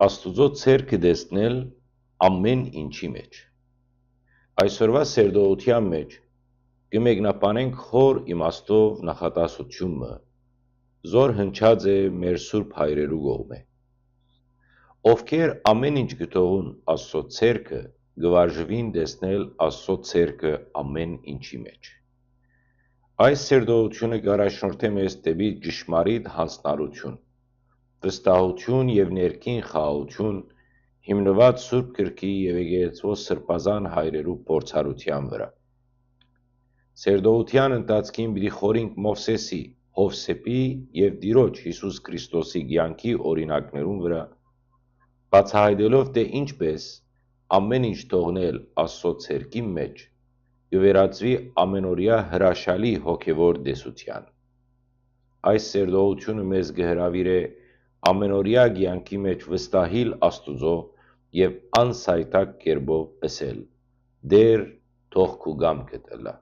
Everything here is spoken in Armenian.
Աստուծո ցերկը դեսնել ամեն ինչի մեջ։ Այսօրվա սերդողության մեջ կմեկնաբանենք խոր իմաստով նախատասությունը, զոր հնչած է մեր սուրբ հայրերու կողմէ։ Ովքեր ամեն ինչ գտողուն Աստծո ցերկը գվարժվին դեսնել Աստծո ցերկը ամեն ինչի մեջ։ Այս սերդողությունը կառաջնորդե մեզ դեպի ճշմարիտ հանձնարարություն, վստահություն եւ ներքին խաղաղություն հիմնված Սուրբ Գրքի եւ եկեղեցու սրբազան հայրերու փորձառության վրա։ Սերդողության ընթացքին պիտի խորինք Մովսեսի, Հովսեփի եւ Տիրոջ Հիսուս Քրիստոսի կյանքի օրինակներուն վրա, բացահայտելով թե ինչպես ամեն ինչ թողնել Աստծո ցերկի մեջ կվերածվի ամենօրյա հրաշալի հոգևոր տեսության։ Այս սերդողությունը մեզ կհրավիրե ամենօրյա կյանքի մեջ վստահիլ Աստուծո եւ անսայթակ կերպով ըսել. «Դեր, թող քու կամքը տլա»։